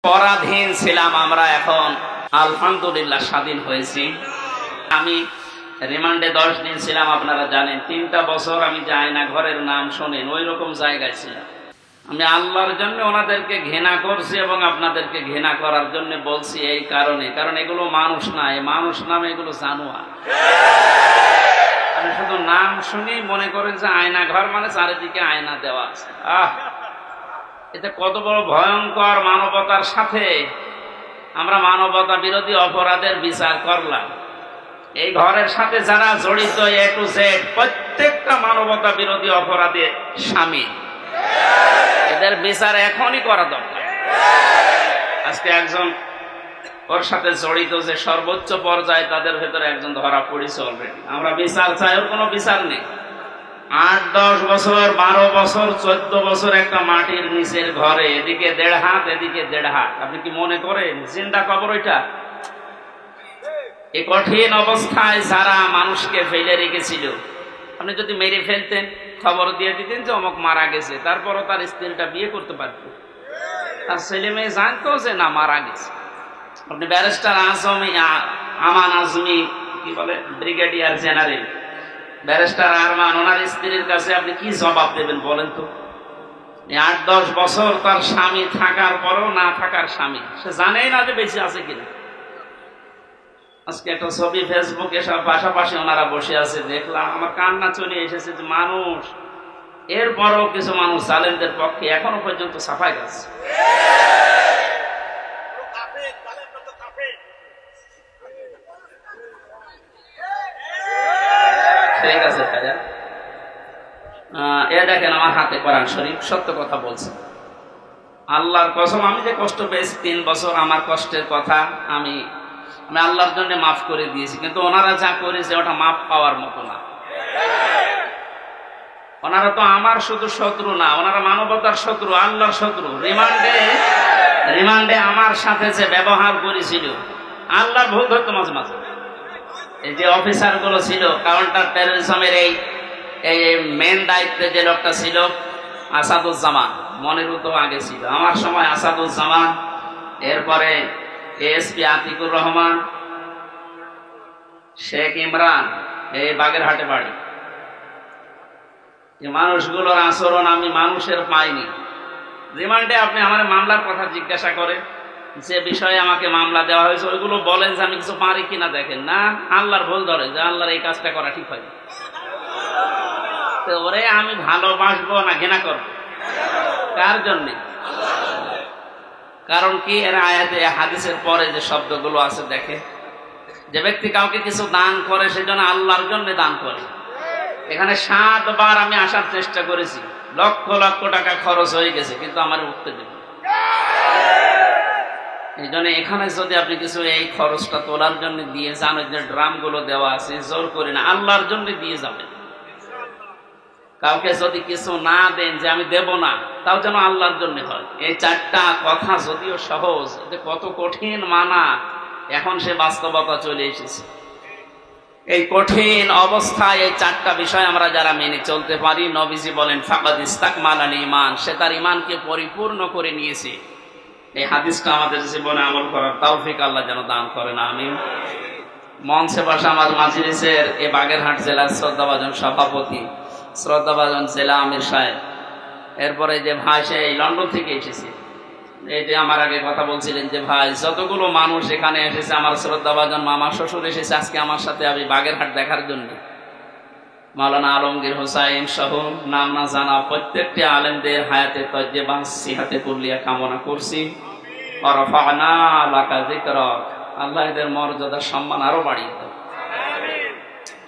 পরাধীন ছিলাম আমরা, এখন আলহামদুলিল্লাহ স্বাধীন হয়েছি। আমি রিমান্ডে 10 দিন ছিলাম, আপনারা জানেন। 3টা বছর আমি যাই না, ঘরের নাম শোনেন, ওই রকম জায়গায় ছিলাম। আমি আল্লাহর জন্য ওনাদেরকে ঘৃণা করছি এবং আপনাদেরকে ঘৃণা করার জন্য বলছি এই কারণে, কারণ এগুলো মানুষ না, এই মানুষ নামে এগুলো জানোয়ার। আমি শুধু নাম শুনি মনে করেন যে আয়না ঘর মানে চারিদিকে আয়না দেওয়া আছে। এতে কত বড় ভয়ঙ্কর মানবতার সাথে আমরা মানবতা বিরোধী অপরাধের বিচার করলাম। এই ঘরের সাথে যারা জড়িত A to Z প্রত্যেকটা মানবতা বিরোধী অপরাধে শামিল। এদের বিচার এখনই করা দরকার। আজকে একজন ওর সাথে জড়িত যে সর্বোচ্চ পর্যায়ে, তাদের ভেতরে একজন ধরা পড়েছে অলরেডি। আমরা বিচার চাই, ওর কোনো বিচার নেই। 8-10 বছর, 12 বছর, 14 বছর একটা মাটির নিচের ঘরে, এদিকে 1.5 হাত, এদিকে 1.5 হাত। আপনি কি মনে করেন জিন্দা কবর ওইটা? এই কঠিন অবস্থায় যারা মানুষকে ফেলে রেখেছিল, আপনি যদি মেরে ফেলতেন, খবর দিয়ে দিতেন যে অমুক মারা গেছে, তারপরও তার স্ত্রীটা বিয়ে করতে পারত, তার ছেলে মেয়ে জানতো যে না মারা গেছে। আপনি ব্যারিস্টার আমান আজমি, কি বলে, ব্রিগেডিয়ার জেনারেল ব্যারিস্টার আরমান, ওনার স্ত্রীর কাছে আপনি কি জবাব দেবেন বলেন তো? 8-10 বছর তার স্বামী থাকার পরও না থাকার স্বামী, সে জানেই না যে বেঁচে আছে কিনা। আজকে একটা ছবি ফেসবুকে সব পাশাপাশি ওনারা বসে আছে, দেখলাম, আমার কান্না চলে এসেছে যে মানুষ, এরপরও কিছু মানুষ জালেমদের পক্ষে এখনো পর্যন্ত সাফাই গাচ্ছে। ঠিক আছে ভাইয়া, দেখেন আমার হাতে কোরআন শরীফ, সত্য কথা বলছি। আল্লাহর কসম, আমি যে কষ্ট পেয়েছি 3 বছর, আমার কষ্টের কথা আমি আল্লাহর জন্য মাফ করে দিয়েছি, কিন্তু ওনারা যা করেছে ওটা মাফ পাওয়ার মতো না। ওনারা তো আমার শুধু শত্রু না, ওনারা মানবতার শত্রু, আল্লাহর শত্রু। রিমান্ডে আমার সাথে যে ব্যবহার করেছিল, আল্লাহর ভুল ধরতো মাঝে মাঝে। এই যে অফিসার গুলো ছিল কাউন্টার টেররিজমের, এই মেন দায়িত্বে যে লোকটা ছিল আসাদুজ্জামান, মনিরুল তো আগে ছিল, আমার সময় আসাদুজ্জামান, এরপরে ASP আতিকুর রহমান, শেখ ইমরান, এই বাগেরহাটে বাড়ি। এই মানুষগুলোর আচরণ আমি মানুষের পাইনি। রিমান্ডে আপনি আমার মামলার কথা জিজ্ঞাসা করেন, যে বিষয়ে আমাকে মামলা দেওয়া হয়েছে ওইগুলো বলেন যে আমি কিছু পারি কিনা, দেখেন না আল্লাহর ভুল ধরে যে আল্লাহর এই কাজটা করা ঠিক হয়। তো ওরে আমি ভালোবাসবো না ঘৃণা করবো? কার জন্যে? কারণ কি, এর আয়াতে হাদিসের পরে যে শব্দগুলো আছে, দেখে যে ব্যক্তি কাউকে কিছু দান করে সেজন্য আল্লাহর জন্য দান করে। এখানে 7 বার আমি আসার চেষ্টা করেছি, লক্ষ লক্ষ টাকা খরচ হয়ে গেছে, কিন্তু আমার উঠতে দেব। এই জন্য এখানে যদি আপনি কিছু এই খরচটা তোলার জন্য দিয়ে যান, যে ড্রাম গুলো দেওয়া আছে, জোর করি না, আল্লাহর জন্য দিয়ে যাবেন। কাউকে যদি কিছু না দেন যে আমি দেব না, তাও যেন আল্লাহর জন্য হয়। এই 4টা কথা যদিও সহজ, কত কঠিন মানা, এখন সে বাস্তবতা চলে এসেছে। এই কঠিন অবস্থায় এই 4টা বিষয় আমরা যারা মেনে চলতে পারি, নবীজি বলেন ফাকাদ ইস্তাকমালাল ঈমান, সে তার ঈমানকে পরিপূর্ণ করে নিয়েছে। এই হাদিসটা আমাদের জীবনে আমল করার তৌফিক আল্লাহ যেন দান করেন, আমিন। মঞ্চে বসা আমার মাজলিসের এই বাগেরহাট জেলার শ্রদ্ধাভাজন সভাপতি, শ্রদ্ধাভাজন জেলা আমির সাহেব, এরপরে যে ভাই সে লন্ডন থেকে এসেছে, এই যে আমার আগে কথা বলছিলেন যে ভাই, যতগুলো মানুষ এখানে এসেছে, আমার শ্রদ্ধাভাজন মামা শ্বশুর এসেছে আজকে আমার সাথে আমি বাগেরহাট দেখার জন্য। মাওলানা আলমগীর হোসাইন সহ নাম না জানা প্রত্যেকটি আলেমদের হায়াতে তয়্যিবা সিহাতে কুল্লিয়া কামনা করছি। ওয়ারাফা'না লাকা যিকরাক, আল্লাহ এদের মর্যাদা সম্মান আরো বাড়িয়ে দেন।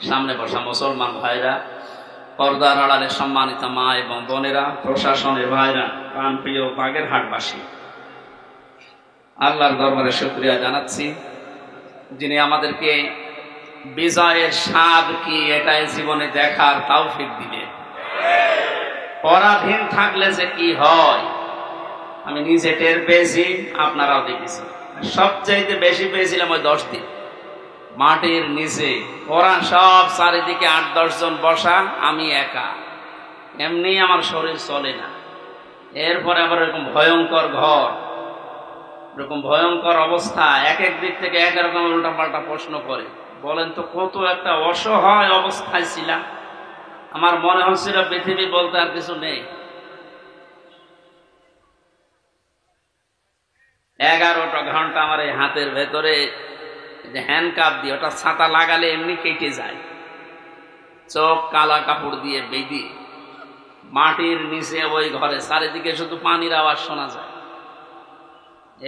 সামনে বসা মুসলমান ভাইরা, পর্দার আড়ালে সম্মানিত মা এবং বোনেরা, প্রশাসনের ভাইরা, প্রাণপ্রিয় বাগেরহাটবাসী, আল্লাহর দরবারে শুকরিয়া জানাচ্ছি, যিনি আমাদেরকে বিজয়ের স্বাদ কি এটাই জীবনে দেখার তৌফিক দিলেন। পরাধীন থাকলে যে কি হয় আমি নিজে টের পেয়েছি, আপনারাও দেখেছি। সবচাইতে বেশি পেয়েছিলাম ওই 10 দিন মাটির নিচে, ওরা সব চারিদিকে 8-10 জন বসা, আমি একা, এমনি আমার শরীর চলে না। এরপরে আবার এরকম ভয়ঙ্কর ঘর, এরকম ভয়ঙ্কর অবস্থা, এক এক দিক থেকে এক রকম উল্টাপাল্টা প্রশ্ন করে। বলেন তো কত একটা অসহায় অবস্থায় ছিলাম। আমার মনে হচ্ছিল পৃথিবী বলতে আর কিছু নেই। 11টা ঘন্টা আমার এই হাতের ভেতরে যে হ্যান্ডকাপ দিয়ে, ওটা ছাতা লাগালে এমনি কেটে যায়, চোখ কালা কাপড় দিয়ে বেঁধে মাটির নিচে ওই ঘরে, চারিদিকে শুধু পানির আওয়াজ শোনা যায়।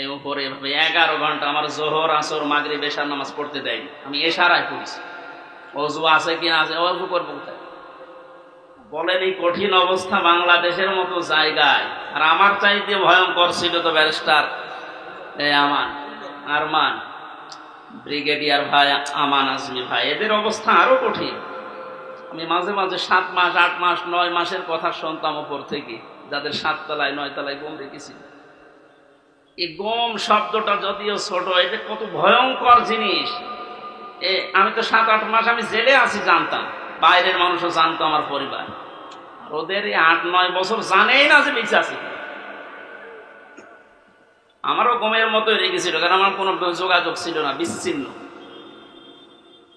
এই উপরে 11 ঘন্টা আমার জোহর, আসর, মাগরিব, এশার নামাজ পড়তে দেয়নি। আমি এশারায় পড়ছি। অজু আছে কিনা আছে, অজু করবো কোথায়? বলেন এই কঠিন অবস্থা বাংলাদেশের মতো জায়গায়। আর আমার চাইতে ভয়ঙ্কর ছিল তো ব্যারিস্টার আরমান, ব্রিগেডিয়ার ভাই আমান আজমি ভাই, এদের অবস্থা আরো কঠিন। আমি মাঝে মাঝে 7 মাস 8 মাস 9 মাসের কথা শুনতাম উপর থেকে, যাদের 7 তলায় 9 তলায় গম রেখেছিল। এই গম শব্দটা যদিও ছোট, এটা কত ভয়ঙ্কর জিনিস। আমি তো 7-8 মাস আমি জেলে আছি জানতাম, বাইরের মানুষও জানতো, আমার পরিবার। আর ওদের 8-9 বছর জানেই না যে বেঁচে আছে। আমারও গমের মতোই রেখেছিল, কারণ আমার কোনো যোগাযোগ ছিল না, বিচ্ছিন্ন।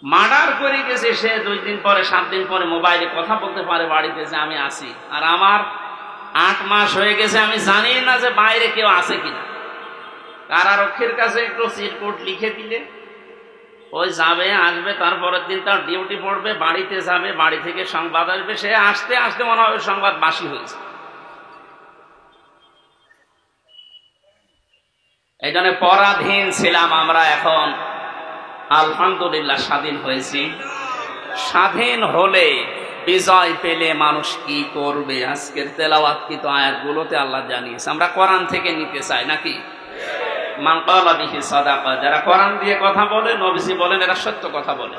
মার্ডার করে গেছে সে 2 দিন পরে 7 দিন পরে মোবাইলে কথা বলতে পারে বাড়িতে যে আমি আছি। আর আমার 8 মাস হয়ে গেছে, আমি জানি না যে বাইরে কেউ আছে কিনা। কারারক্ষীর কাছে একটু চিরকুট লিখে দিলে ওই যাবে আসবে, তারপরের দিন তার ডিউটি পড়বে, বাড়িতে যাবে, বাড়ি থেকে সংবাদ আসবে, সে আসতে আসতে মনে হয় সংবাদ বাসি হয়েছে। এই জন্য পরাধীন ছিলাম আমরা, এখন আলহামদুলিল্লাহ স্বাধীন হয়েছি। স্বাধীন হলে, বিজয় পেলে মানুষ কি করবে, আজকের তেলাওয়াতকৃত আয়াতগুলোতে আল্লাহ জানিয়েছে। আমরা কোরআন থেকে নিতে চাই নাকি? মান ক্বালা বিহি সাদাকা, যারা কোরআন দিয়ে কথা বলে, নবীজি বলেন এরা সত্য কথা বলে।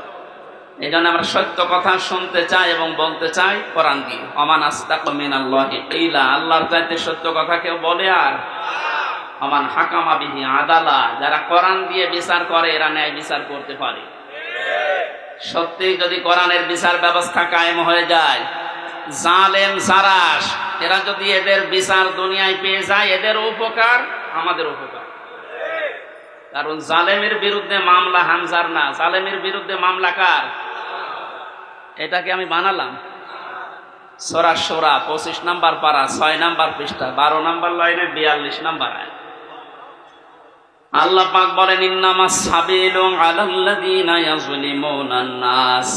এই জন্য আমরা সত্য কথা শুনতে চাই এবং বলতে চাই কোরআন দিয়ে। ওমান আসদাকু মিনাল্লাহি কিলা, আল্লাহর চাইতে সত্য কথা কেউ বলে? আর ওমান হাকামা বিহি আদালা, যারা কোরআন দিয়ে বিচার করে এরা ন্যায় বিচার করতে পারে। সত্যি যদি কোরআনের বিচার ব্যবস্থা কায়েম হয়ে যায়, জালেম জারাস এরা যদি এদের বিচার দুনিয়ায় পেয়ে যায়, এদের উপকার আমাদের উপকার। কারণ জালেমের বিরুদ্ধে মামলা হামজার না, জালেমের বিরুদ্ধে মামলা কার? এটাকে আমি বানালাম। সূরা শূরা 25 নম্বর পারা 6 নম্বর পৃষ্ঠা 12 নম্বর লাইনে 42 নম্বর আয়াত। আল্লাহ পাক বলেন ইন্নামাস সাবিলু আলাল্লাযীনা ইয়াযলিমুনান নাস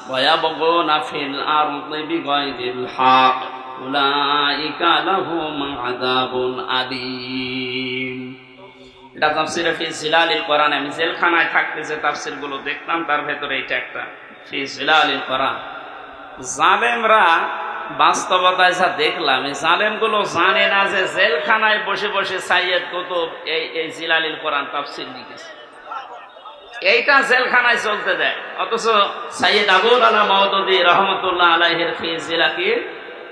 ওয়া ইয়াবগুনা ফিল আরদি বিগাইরিল হক উলাইকা লাহুম আযাবুন আলীম। এটা তাফসীরে ফি জিলালিল কোরআন। আমি জেলখানায় থাকতে যে তাফসীরগুলো দেখতাম তার ভেতরে এটা একটা, ফি জিলালিল কোরআন। জালেমরা বাস্তবতায় যা দেখলাম, এই জালেমগুলো জানে না যে জেলখানায় বসে বসে সাইয়েদ কুতুব এই জিলালিল কোরআন তাফসীর লিখেছে। এইটা জেলখানায় চলতে দেয়, অথচ সাইয়েদ আবুল আলা মাওদুদী রহমাতুল্লাহ আলাইহির ফি জিলাকি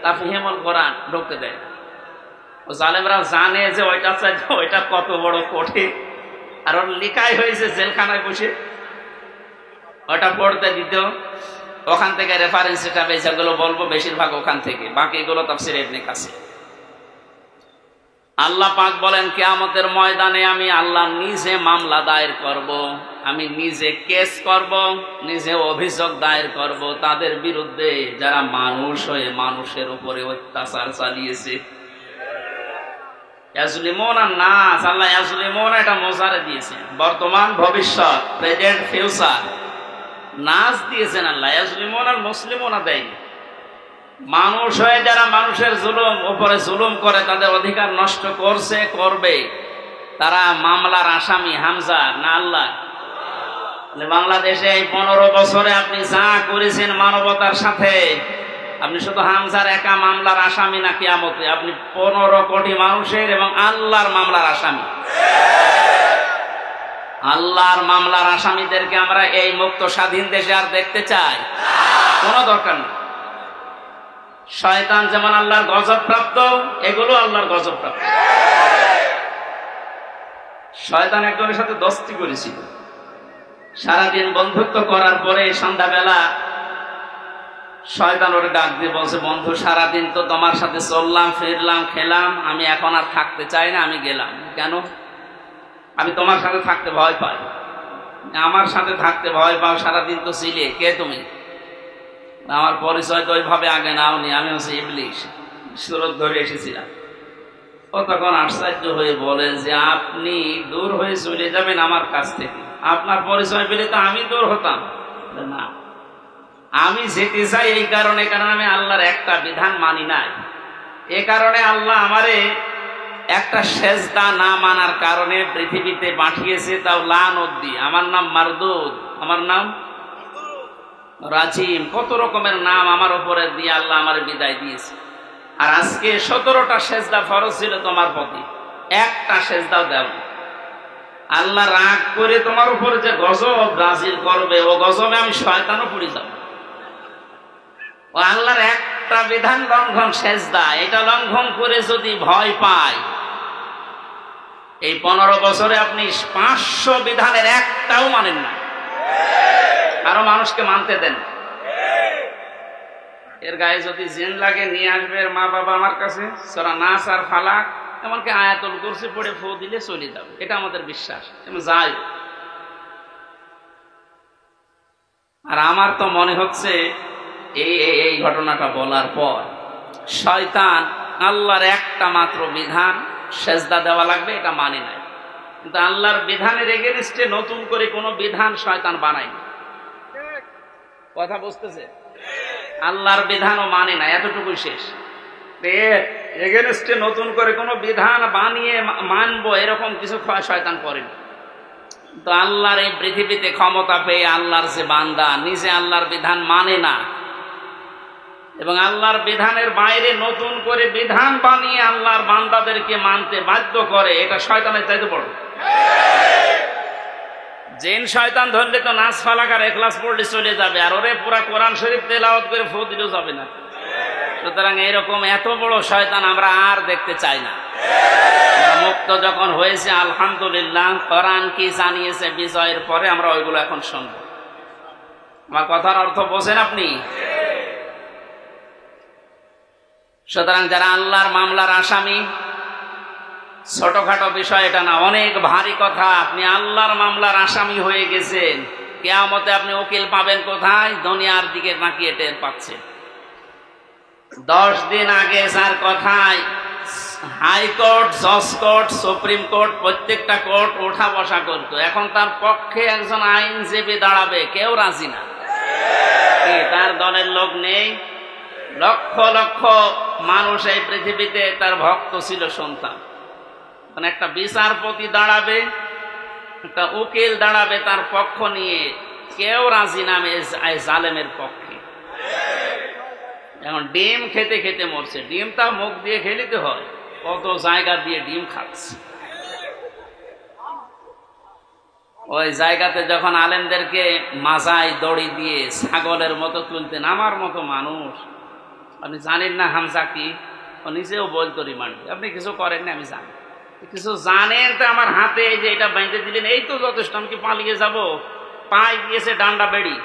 তাফহিমুল কোরআন ঢুকতে দেয়। ও জালেমরা জানে যে ওইটা চাইতে ওইটা কত বড় কঠিন, আর ওর লেখাই হয়েছে জেলখানায় বসে ওটা পড়তে দিত। ওখান থেকে রেফারেন্স হিসাবে যেগুলো বলবো বেশিরভাগ ওখান থেকে, বাকিগুলো তাফসীর ইবনে কাসির। আল্লাহ পাক বলেন কিয়ামতের ময়দানে আমি আল্লাহ নিজে মামলা দায়ের করব, আমি নিজে কেস করব, নিজে অভিযোগ দায়ের করব তাদের বিরুদ্ধে যারা মানুষ হয়ে মানুষের উপরে অত্যাচার চালিয়েছে। ইয়াজলিমুনা নাস, আল্লাহ ইয়াজলিমুনা এটা মোজারে দিয়েছেন, বর্তমান ভবিষ্যৎ, প্রেজেন্ট ফিউচার। নাস দিয়েছেন আল্লাহ, ইয়াজলিমুনা আর মুসলিমুনা দেয়নি। মানুষ হয়ে যারা মানুষের উপরে জুলুম করে, তাদের অধিকার নষ্ট করছে, করবে, তারা মামলার আসামি হামজা না আল্লাহ? বাংলাদেশে এই 15 বছরে আপনি যা করেছেন মানবতার সাথে, আপনি শুধু হামজার একা মামলার আসামি না, কিয়ামতে আপনি 15 কোটি মানুষের এবং আল্লাহর মামলার আসামি। আল্লাহর মামলার আসামিদেরকে আমরা এই মুক্ত স্বাধীন দেশে আর দেখতে চাই? কোনো দরকার নেই। শয়তান যেমন আল্লাহর গজব প্রাপ্ত, এগুলো আল্লাহর গজব প্রাপ্ত। শয়তান একজনের সাথে দোস্তি করেছিল, সারাদিন বন্ধুত্ব করার পরে সন্ধ্যাবেলা শয়তান ওরে ডাক দিয়ে বলছে, বন্ধু সারাদিন তো তোমার সাথে চললাম ফিরলাম খেলাম, আমি এখন আর থাকতে চাই না, আমি গেলাম। কেন? আমি তোমার সাথে থাকতে ভয় পাই। আমার সাথে থাকতে ভয় পাও, সারাদিন তো ছিলে, কে তুমি? আমার পরিচয় তো ওইভাবে আগে নাওনি, আমি হচ্ছে ইবলিশ, সুরত ধরে এসেছিলাম। ও তখন আশ্চর্য হয়ে বলে যে আপনি দূর হয়ে চলে যাবেন আমার কাছ থেকে, আপনার পরিচয় পেলে তো আমি দূর হতাম না। আমি যেতে চাই এই কারণে, কারণ আমি আল্লাহর একটা বিধান মানি নাই। এ কারণে আল্লাহ আমারে একটা সেজদা না মানার কারণে পৃথিবীতে পাঠিয়েছে, তাও লানত দিয়ে। আমার নাম মারদুদ, আমার নাম রাজিম, কত রকমের নাম আমার উপরে দিয়ে আল্লাহ আমার বিদায় দিয়েছে। আর আজকে 17টা সেজদা ফরজ ছিল তোমার প্রতি, একটা সেজদাও দেও। আল্লাহ রাগ করে তোমার উপরে যে গজব নাযিল করবে, ও গজবে আমি শয়তানও পড়ে যাব। ও আল্লাহর একটা বিধান লঙ্ঘন সেজদা, এটা লঙ্ঘন করে যদি ভয় পায়, এই 15 বছরে আপনি 500 বিধানের একটাও মানেন না, আরো মানুষকে মানতে দেন। এর গায়ে যদি জিন লাগে নিয়ে আসবে মা বাবা আমার কাছে, সূরা নাস আর ফালাক, এমনকি আয়াতুল কুরসি পড়ে ফু দিলে চলে যাবে, এটা আমাদের বিশ্বাস। যাই, আর আমার তো মনে হচ্ছে এই ঘটনাটা বলার পর শয়তান আল্লাহর একটা মাত্র বিধান সেজদা দেওয়া লাগবে এটা মানে নাই, কিন্তু আল্লাহর বিধানের এগেইনস্টে নতুন করে কোনো বিধান শয়তান বানায়নি। কথা বুঝতেছে? আল্লাহর বিধানও মানে না, এতটুকুই শেষ। এগেইনস্টে নতুন করে কোনো বিধান বানিয়ে মানবো এরকম কিছু শয়তান করেনি। তো আল্লাহর এই পৃথিবীতে ক্ষমতা পেয়ে আল্লাহর যে বান্দা নিজে আল্লাহর বিধান মানে না এবং আল্লাহর বিধানের বাইরে নতুন করে বিধান বানিয়ে আল্লাহর বান্দাদেরকে মানতে বাধ্য করে, এটা শয়তানের চাইতে বড়। জিন শয়তান ধরলে তো নাস ফালাক আর ইখলাস পড়লে চলে যাবে, আর ওরে পুরা কোরআন শরীফ তেলাওয়াত করে ফু দিলেও যাবে না। সুতরাং এরকম এত বড় শয়তান আমরা আর দেখতে চাই না। মুক্ত যখন হয়েছে আলহামদুলিল্লাহ, কোরআন কি জানিয়েছে বিজয়ের পরে আমরা ওইগুলো এখন শুনব। আমার কথার অর্থ বোঝেন আপনি? সুতরাং যারা আল্লাহর মামলার আসামি, ছোটখাটো বিষয় এটা না, অনেক ভারী কথা। আপনি আল্লাহর মামলার আসামি হয়ে গেছেন, কিয়ামতে আপনি উকিল পাবেন কোথায়? দুনিয়ার দিকে তাকিয়ে টের পাচ্ছেন। 10 দিন আগে যার কথায় হাইকোর্ট, জজ কোর্ট, সুপ্রিম কোর্ট, প্রত্যেকটা কোর্ট ওঠা বসা করতো, এখন তার পক্ষে একজন আইনজীবী দাঁড়াবে, কেউ রাজি না। তার দলের লোক নেই। লক্ষ লক্ষ মানুষ এই পৃথিবীতে তার ভক্ত ছিল, সন্তান। একটা বিচারপতি দাঁড়াবে, একটা উকিল দাঁড়াবে তার পক্ষ নিয়ে, কেউ রাজি নামে জালেমের পক্ষে। এখন ডিম খেতে খেতে মরছে, ডিমটা মুখ দিয়ে খেলিতে হয়, কত জায়গা দিয়ে ডিম খাচ্ছে। ওই জায়গাতে যখন আলেমদেরকে মাজায় দড়ি দিয়ে ছাগলের মতো তুলতেন, আমার মতো মানুষ, আপনি জানেন না হামজা কি? ও নিজেও বলতো রিমান্ডে, আপনি কিছু করেন না, আমি জানি। কিছু জানেন তো আমার হাতে এই যে এটা বেঁধে দিলেন, এই তো যথেষ্ট, আমি কি পালিয়ে যাব? পায়ে দিয়েছে ডান্ডা বেড়ি,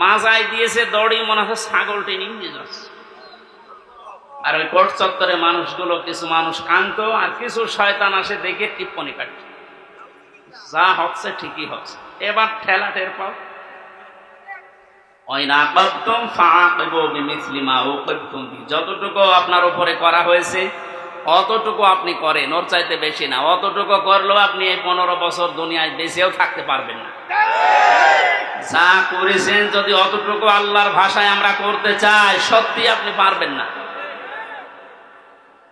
মাজায় দিয়েছে দড়ি, মনে হচ্ছে ছাগল টেনে নিয়ে যাচ্ছে। আর ওই কোর্ট চত্বরে মানুষগুলো, কিছু মানুষ কান্ত আর কিছু শয়তান আসে দেখে টিপ্পনি কাটছে, যা হচ্ছে ঠিকই হচ্ছে, এবার ঠেলা টের পাও। যতটুকু আপনার উপরে করা হয়েছে অতটুকু আপনি করেন, ওর চাইতে বেশি না। অতটুকু করলেও আপনি এই 15 বছর দুনিয়ায় বেঁচেও থাকতে পারবেন না। যা করেছেন যদি অতটুকু আল্লাহর ভাষায় আমরা করতে চাই, সত্যি আপনি পারবেন না।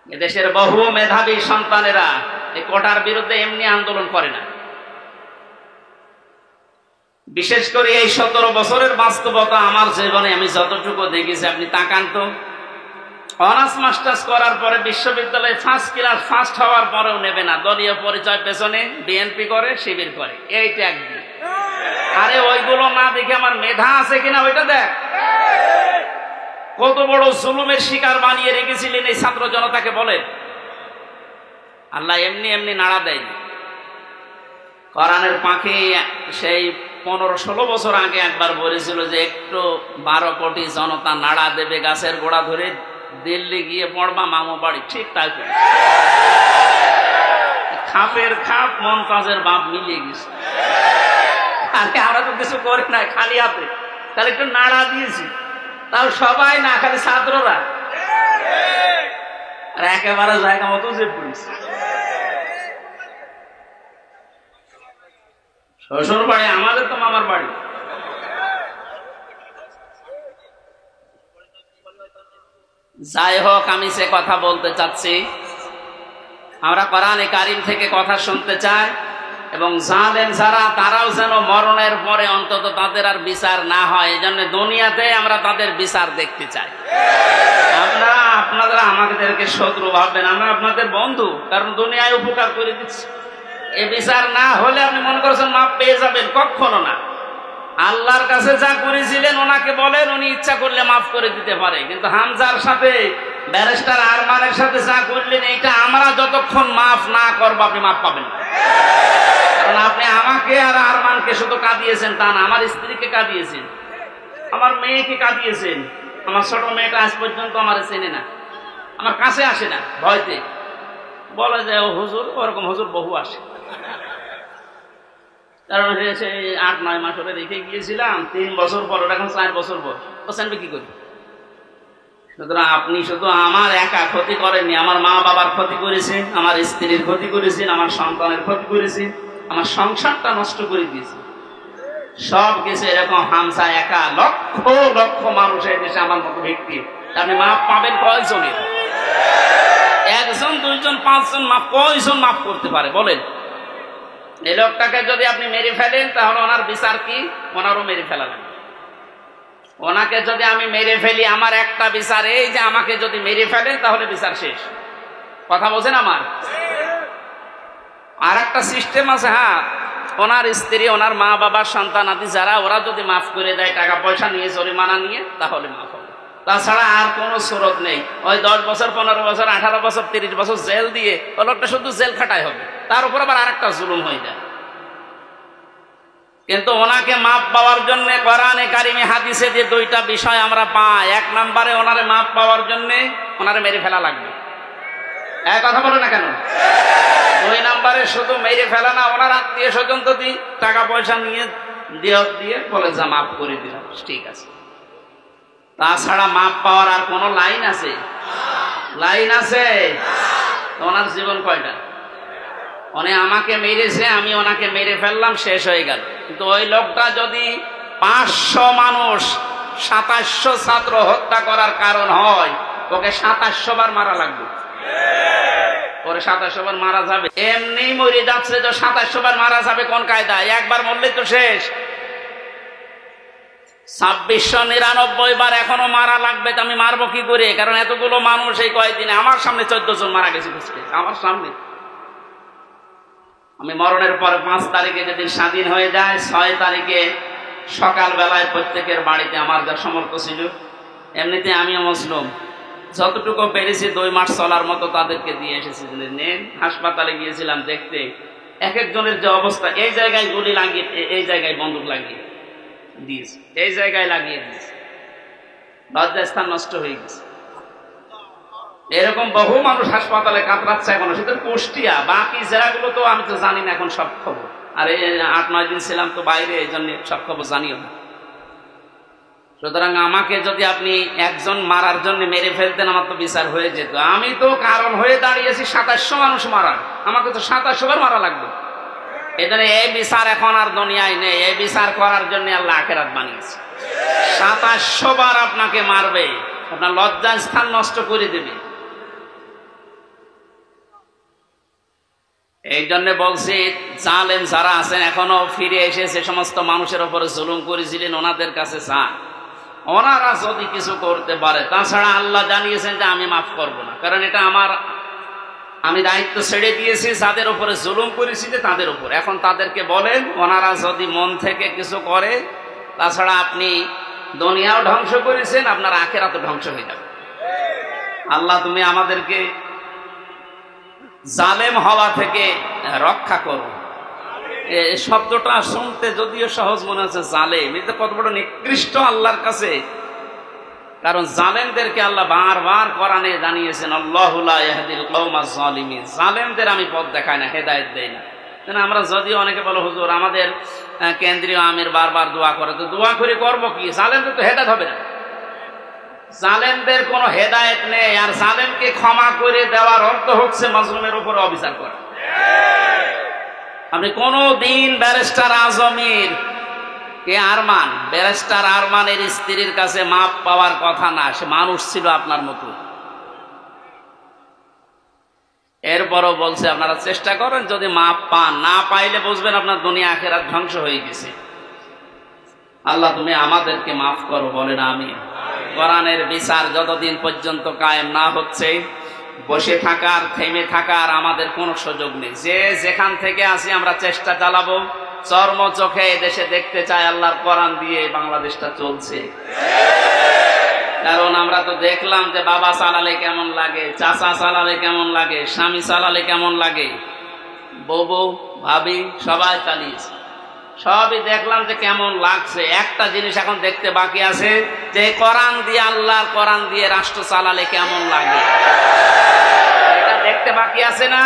এদেশের বহু মেধাবী সন্তানেরা এই কোটার বিরুদ্ধে এমনি আন্দোলন করে না। বিশেষ করে এই 17 বছরের বাস্তবতা আমার জীবনে আমি যতটুকু দেখেছি, আপনি তাকান তো, অনার্স মাস্টার্স করার পরে বিশ্ববিদ্যালয়ে ফার্স্ট ক্লাস ফার্স্ট হওয়ার পরেও নেবে না, দলীয় পরিচয় পেছনে বিএনপি করে, শিবির করে, এইটা একদিন। আরে ওইগুলো না দেখে আমার মেধা আছে কিনা ওইটা দেখ। কত বড় জুলুমের শিকার বানিয়ে রেখেছিলেন এই ছাত্র জনতাকে বলেন। আল্লাহ এমনি এমনি নাড়া দেয়নি। কোরআনের পাখি সেই 15-16 বছর আগে একবার বলেছিল যে একটু 12 কোটি জনতা নাড়া দেবে গাছের গোড়া ধরে, দিল্লি গিয়ে পড়বা মামু বাড়ি, ঠিক তাই খাপের খাপ মমতাজের বাপ মিলিয়ে গেছে। আরে আমরা তো কিছু করি না, খালি হাতে তাহলে একটু নাড়া দিয়েছি, তাও সবাই না, খালি ছাত্ররা, আর একেবারে জায়গা মতো যে পুলিশ। শ্বশুর বাড়ি আমাদের তো মামার বাড়ি। যাই হোক, আমি সে কথা বলতে চাচ্ছি, আমরা কোরআনে কারিম থেকে কথা শুনতে চাই, এবং জালেম যারা তারাও যেন মরণের পরে অন্তত তাদের আর বিচার না হয়, এই জন্য দুনিয়াতে আমরা তাদের বিচার দেখতে চাই। আপনারা আমাদেরকে শত্রু ভাববেন, আমরা আপনাদের বন্ধু, কারণ দুনিয়ায় উপকার করে দিচ্ছি। এ বিচার না হলে আপনি মনে করছেন মাপ পেয়ে যাবেন, কখনো না। আল্লাহর কাছে যা করেছিলেন ওনাকে বলেন, উনি ইচ্ছা করলে মাফ করে দিতে পারে। কিন্তু হামজার সাথে ব্যারিস্টার আরমানের সাথে যা করলেন, এইটা আমরা যতক্ষণ মাফ না করবো আপনি মাফ পাবেন না। কারণ আপনি আমাকে আর আরমানকে শুধু কাঁদিয়েছেন তা না, আমার স্ত্রীকে কাঁদিয়েছেন, আমার মেয়েকে কাঁদিয়েছেন। আমার ছোট মেয়েটা আজ পর্যন্ত আমার চেনে না, আমার কাছে আসে না, ভয়তে বলে যে ও হুজুর, ওরকম হুজুর বহু আসে। কারণ সে 8-9 মাস ওরে রেখে গিয়েছিলাম, 3 বছর পর, ওরা এখন 4 বছর পর, ও জানবে কি করি। সুতরাং আপনি শুধু আমার একা ক্ষতি করেননি, আমার মা বাবার ক্ষতি করেছেন, আমার স্ত্রীর ক্ষতি করেছেন, আমার সন্তানের ক্ষতি করেছেন, আমার সংসারটা নষ্ট করে দিয়েছে। সব কিছু এরকম হামসা একা, লক্ষ লক্ষ মানুষ এই দেশে আমার মতো ব্যক্তি, আপনি মাপ পাবেন কয়জনের? 1 জন 2 জন 5 জন মাপ, কয়জন মাফ করতে পারে বলেন? এই লোকটাকে যদি আপনি মেরে ফেলেন তাহলে ওনার বিচার কি? ওনারও মেরে ফেলা লাগবে। ওনাকে যদি আমি মেরে ফেলি, আমার একটা বিচার এই যে আমাকে যদি মেরে ফেলেন তাহলে বিচার শেষ। কথা বলছেন আমার? আর একটা সিস্টেম আছে, হ্যাঁ, ওনার স্ত্রী, ওনার মা বাবার সন্তান আদি যারা, ওরা যদি মাফ করে দেয় টাকা পয়সা নিয়ে, জরিমানা নিয়ে, তাহলে মাফ হবে। তাছাড়া আর কোনো সুরত নেই। ওই 10 বছর 15 বছর 18 বছর 30 বছর জেল দিয়ে ওই লোকটা শুধু জেল খাটাই হবে, তার উপর আবার আরেকটা জুলুম হয়ে যায়। কিন্তু ওনাকে মাপ পাওয়ার জন্য কোরআনে কারিমে হাদিসে যে 2টা বিষয় আমরা পাই। 1 নম্বরে ওনারে মাপ পাওয়ার জন্য ওনারে মেরে ফেলা লাগবে। এক কথা বলে না কেন? 2 নম্বরে শুধু মেরে ফেলা না, ওনার আত্মীয় স্বজন যদি টাকা পয়সা নিয়ে দিয়ে বলে যা মাফ করে দিলাম, ঠিক আছে। তাছাড়া মাপ পাওয়ার আর কোন লাইন আছে? লাইন আছে? ওনার জীবন কয়টা? উনি আমাকে মেরেছে, আমি ওনাকে মেরে ফেললাম, শেষ হয়ে গেল। কিন্তু ওই লোকটা যদি 500 মানুষ 2700 ছাত্র হত্যা করার কারণ হয়, ওকে 2700 বার মারা লাগবে। পরে 2700 বার মারা যাবে, এমনি মরে যাচ্ছে তো 2700 বার মারা যাবে কোন কায়দায়? একবার মরলেই তো শেষ। 2699 বার এখনো মারা লাগবে, তো আমি মারবো কি করে? কারণ এতগুলো মানুষ এই কয়েকদিনে আমার সামনে 14 জন মারা গেছে, আমার সামনে। আমি মরণের পর 5 তারিখে যেদিন স্বাধীন হয়ে যায়, 6 তারিখে সকাল বেলায় প্রত্যেকের বাড়িতে আমার যা সমর্থ ছিল, এমনিতে আমিও মুসলিম, যতটুকু পেরেছি 2 মাস চলার মতো তাদেরকে দিয়ে এসেছি। হাসপাতালে গিয়েছিলাম দেখতে, এক একজনের যে অবস্থা, এই জায়গায় গুলি লাগিয়ে, এই জায়গায় বন্দুক লাগিয়ে দিয়েছে, এই জায়গায় লাগিয়ে দিয়েছে, লজ্জাস্থান নষ্ট হয়ে গেছে। এরকম বহু মানুষ হাসপাতালে কাতরাচ্ছে এখনো, সেটা কুষ্টিয়া, বাকি জেলাগুলো তো আমি তো জানি না এখন সব খবর। আর এই 8-9 দিন ছিলাম তো বাইরে, এই জন্য সব খবর জানিও না। সুতরাং আমাকে যদি আপনি একজন মারার জন্য মেরে ফেলতেন, আমার তো বিচার হয়ে যেত। আমি তো কারণ হয়ে দাঁড়িয়েছি 2700 মানুষ মারার, আমাকে তো 2700 বার মারা লাগবে। এজন্য এই বিচার এখন আর দুনিয়ায় নেই। এই বিচার করার জন্য আল্লাহ আখিরাত বানিয়েছে। 2700 বার আপনাকে মারবে, আপনার লজ্জার স্থান নষ্ট করে দেবে। এই জন্য বলছি, জালেম যারা আছেন এখনো ফিরে এসে যে সমস্ত মানুষের উপরে জুলুম করেছিলেন, ওনাদের কাছে যান, ওনারা যদি কিছু করতে পারে। তাছাড়া আল্লাহ জানিয়েছেন যে আমি মাফ করব না, কারণ এটা আমি দায়িত্ব ছেড়ে দিয়েছি যাদের উপরে জুলুম করেছি যে তাদের উপর। এখন তাদেরকে বলেন, ওনারা যদি মন থেকে কিছু করে, তাছাড়া আপনি দুনিয়াও ধ্বংস করেছেন, আপনার আখিরাতও ধ্বংস হয়ে যাবে। আল্লাহ তুমি আমাদেরকে জালেম হওয়া থেকে রক্ষা করো। এই শব্দটা শুনতে যদিও সহজ মনে হচ্ছে, জালেম, এটা কত বড় নিকৃষ্ট আল্লাহর কাছে। কারণ জালেমদেরকে আল্লাহ বারবার কোরআনে জানিয়েছেন, আল্লাহু লা ইয়াহদিল কওমাজ জালিমিন, জালেমদের আমি পথ দেখাই না, হেদায়েত দেই না। আমরা যদিও অনেকে বলো হুজুর আমাদের কেন্দ্রীয় আমির বারবার দোয়া করে, তো দোয়া করে করবো কি? জালেমদের তো হেদায়েত হবে না, জালেমদের কোনো হেদায়েত নেই। আর জালেমকে ক্ষমা করে দেওয়ার অর্থ হচ্ছে মাজলুমের উপরে অবিচার করা। আপনি কোনদিন ব্যারিস্টার আজমির ব্যারিস্টার আরমানের স্ত্রীর কাছে মাপ পাওয়ার কথা না, সে মানুষ ছিল আপনার মতো। এরপরও বলছে আপনারা চেষ্টা করেন, যদি মাপ পান, না পাইলে বুঝবেন আপনার দুনিয়া আখিরাত ধ্বংস হয়ে গেছে। আল্লাহ তুমি আমাদেরকে মাফ করো, বলেন আমিন। কোরআনের বিচার যতদিন পর্যন্ত কায়েম না হচ্ছে, বসে থাকার, থেমে থাকার আমাদের কোনো সুযোগ নেই। যে যেখান থেকে আসি আমরা চেষ্টা চালাবো, চর্ম চোখে এদেশে দেখতে চাই আল্লাহর কোরআন দিয়ে বাংলাদেশটা চলছে। কারণ আমরা তো দেখলাম যে বাবা চালালে কেমন লাগে, চাচা চালালে কেমন লাগে, স্বামী চালালে কেমন লাগে, বউ ভাবি সবাই চালিয়েছে, সবই দেখলাম যে কেমন লাগছে। একটা জিনিস এখন দেখতে বাকি আছে, যে কোরআন দিয়ে, আল্লাহর কোরআন দিয়ে রাষ্ট্র চালালে কেমন লাগে, এটা দেখতে বাকি আছে না?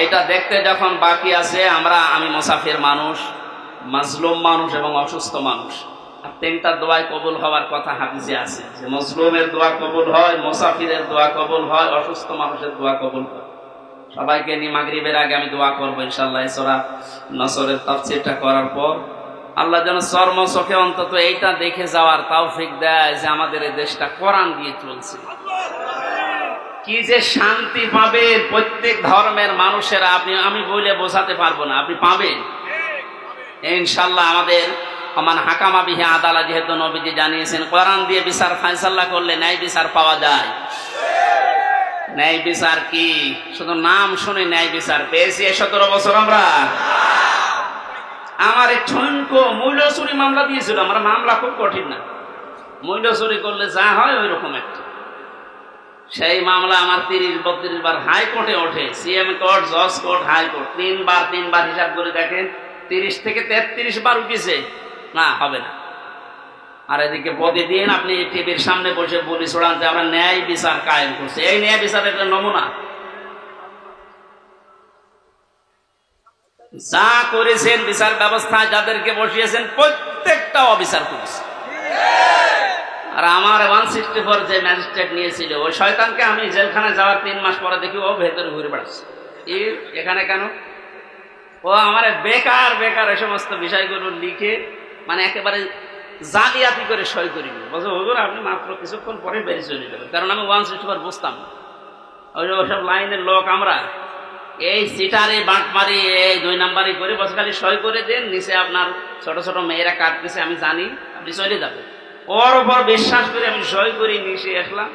এইটা দেখতে যখন বাকি আছে, আমি মুসাফির মানুষ, মাজলুম মানুষ এবং অসুস্থ মানুষ। আর তিনটা দোয়াই কবুল হওয়ার কথা হাদিসে আছে, যে মাজলুমের দোয়া কবুল হয়, মুসাফিরের দোয়া কবুল হয়, অসুস্থ মানুষের দোয়া কবুল হয়। সবাইকে নিয়ে মাগরিবের আগে আমি দোয়া করবো ইনশাআল্লাহ। সূরা নসরের তাফসীরটা করার পর আল্লাহ যেন চর্ম চোখে অন্তত এইটা দেখে যাওয়ার তৌফিক দেয় যে আমাদের এই দেশটা কোরআন দিয়ে চলছে। কি যে শান্তি পাবে প্রত্যেক ধর্মের মানুষেরা, আমি বলে বোঝাতে পারবো না, আপনি পাবেন ইনশাআল্লাহ। আমাদের মান হাকামা বিহি আদালা, যেহেতু নবীজি জানিয়েছেন কোরআন দিয়ে বিচার ফায়সালা করলে ন্যায় বিচার পাওয়া যায়। ন্যায় বিচার কি শুধু নাম শুনে ন্যায় বিচার পেয়েছি 17 বছর আমরা। আমার এই ঠনকো মূল্য চুরি মামলা দিয়েছিল, আমার মামলা খুব কঠিন না, মূল্য চুরি করলে যা হয় ওই রকম একটা। সেই মামলা আমার 30-32 বার হাইকোর্টে ওঠে, সিএম কোর্ট, জজ কোর্ট, হাইকোর্ট, তিনবার হিসাব করে দেখেন 30 থেকে 33 বার উঠেছে, না হবে না। আর এদিকে প্রতিদিন আপনি টিভির সামনে বসে বলি ছড়ান যে আমরা ন্যায় বিচার কায়েম করছি। এই ন্যায় বিচারের একটা নমুনা, যা করেছেন বিচার ব্যবস্থায় যাদেরকে বসিয়েছেন প্রত্যেকটা অবিচার করেছে। আর আমার 164 যে ম্যাজিস্ট্রেট নিয়েছিল, ওই শয়তানকে আমি জেলখানায় যাওয়ার 3 মাস পরে দেখি ও ভেতরে ঘুরে বেড়াচ্ছে। এখানে কেন? ও আমার বেকার এই সমস্ত বিষয়গুলো লিখে মানে একেবারে জালিয়াতি করে সই করিনি। বলছে হুজুর আপনি মাত্র কিছুক্ষণ পরে বেরিয়ে চলে যাবেন, কারণ আমি 164 বুঝতাম না। ওইসব লাইনের লোক আমরা, এই সিটারি বাঁটমারি, এই 2 নাম্বারই করে বসে খালি সই করে দেন, নিচে আপনার ছোট ছোট মেয়েরা কাটতেছে, আমি জানি আপনি চলে যাবেন। ওর উপর বিশ্বাস করে আমি সই করি, নিচে আসলাম,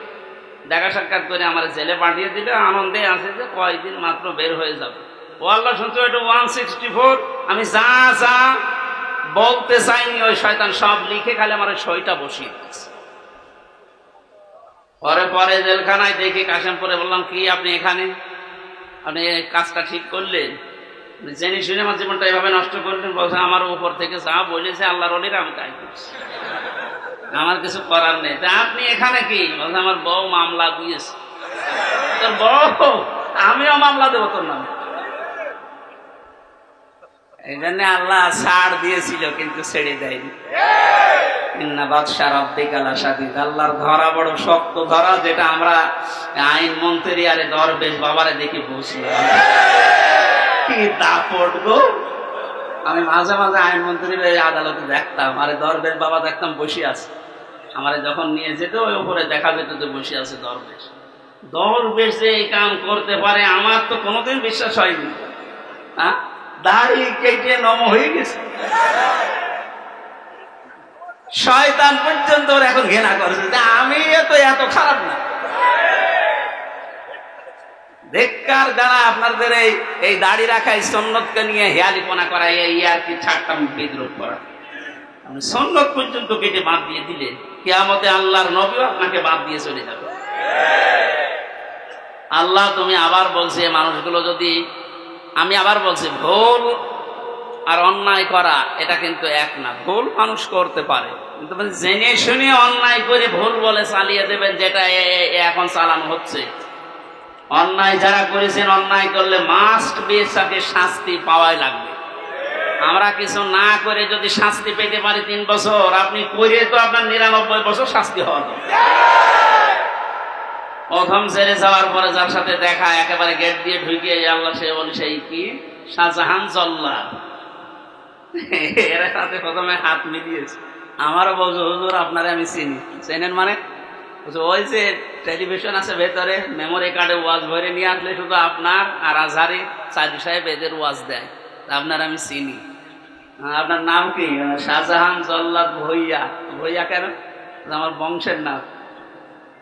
দেখা সাক্ষাৎ করে আমার জেলে পাঠিয়ে দিলে, আনন্দে আছে যে কয়েকদিন মাত্র বের হয়ে যাবে। ও আল্লাহ শুনছো, এটা 164 আমি যা বলতে চাইনি ওই শয়তান সব লিখে খালি আমার সইটা বসিয়ে দিচ্ছে। পরে জেলখানায় দেখি কাশেমপুরে, বললাম কি আপনি এখানে, আপনি কাজটা ঠিক করলেন, জেনে শুনে আমার জীবনটা এভাবে নষ্ট করলেন? বলছে আমার উপর থেকে যা বলেছে আল্লাহর ওলিরা আমি তাই করছি, আমার কিছু করার নেই। তা আপনি এখানে কি? বলছে আমার বউ মামলা দিয়েছে। তোর বউ? আমিও মামলা দেবো তোর নামে। এই জন্য আল্লাহ ছাড় দিয়েছিল কিন্তু ছেড়ে দেয়নি। আল্লাহর ধরা বড় শক্ত ধরা, যেটা আমরা আইন মন্ত্রী আরে দরবেশ বাবারে দেখি বসলাম, কি দাপট গো। আমি মাঝে মাঝে আইন মন্ত্রী আদালতে দেখতাম, আরে দরবেশ বাবা দেখতাম বসে আছে, আমারে যখন নিয়ে যেত ওই উপরে দেখা যেত যে বসে আছে দরবেশ যে এই কাম করতে পারে আমার তো কোনোদিন বিশ্বাস হয়নি। হ্যাঁ, দাড়ি কেটে নম হয়ে গেছে, শয়তান পর্যন্ত ওর এখন ঘৃণা করছে যে আমি তো এত খারাপ না। বেকার যারা আপনাদের এই দাড়ি রাখা, এই সুন্নতকে নিয়ে হেয়ালিপনা করা, এই আর কি ঠাট্টা বিদ্রোহ করা, সুন্নত পর্যন্ত কেটে বাদ দিয়ে দিলেন। কিয়ামতে আল্লাহর নবীও আপনাকে বাদ দিয়ে চলে যাবে। আল্লাহ তুমি আবার বলছে মানুষগুলো যদি, আমি আবার বলছি ভুল আর অন্যায় করা এটা কিন্তু এক না। ভুল মানুষ করতে পারে, কিন্তু জেনে শুনে অন্যায় করে ভুল বলে চালিয়ে দেবেন, যেটা এখন চালানো হচ্ছে। অন্যায় যারা করেছেন, অন্যায় করলে মাস্ট বি তাকে শাস্তি পাওয়াই লাগবে। আমরা কিছু না করে যদি শাস্তি পেতে পারি 3 বছর, আপনি করে তো আপনার 99 বছর শাস্তি হওয়া দরকার। প্রথম ছেড়ে যাওয়ার পরে যার সাথে দেখা, একেবারে গেট দিয়ে ঢুকিয়ে আল্লাহ সে বলি সেই কি শাহজাহান জল্লাদ, এর সাথে প্রথমে হাত মিলিয়েছে। আমারও বলছো হুজুর আপনারে আমি চিনি। চেনেন মানে? ওই যে টেলিভিশন আছে ভেতরে, মেমোরি কার্ডে ওয়াজ ভরে নিয়ে আসলে শুধু আপনার আর আজহারি সাইদি সাহেব এদের ওয়াজ দেয়, আপনার আমি চিনি। আপনার নাম কি? শাহজাহান জল্লাদ ভুইয়া। ভুইয়া কেন? আমার বংশের নাম।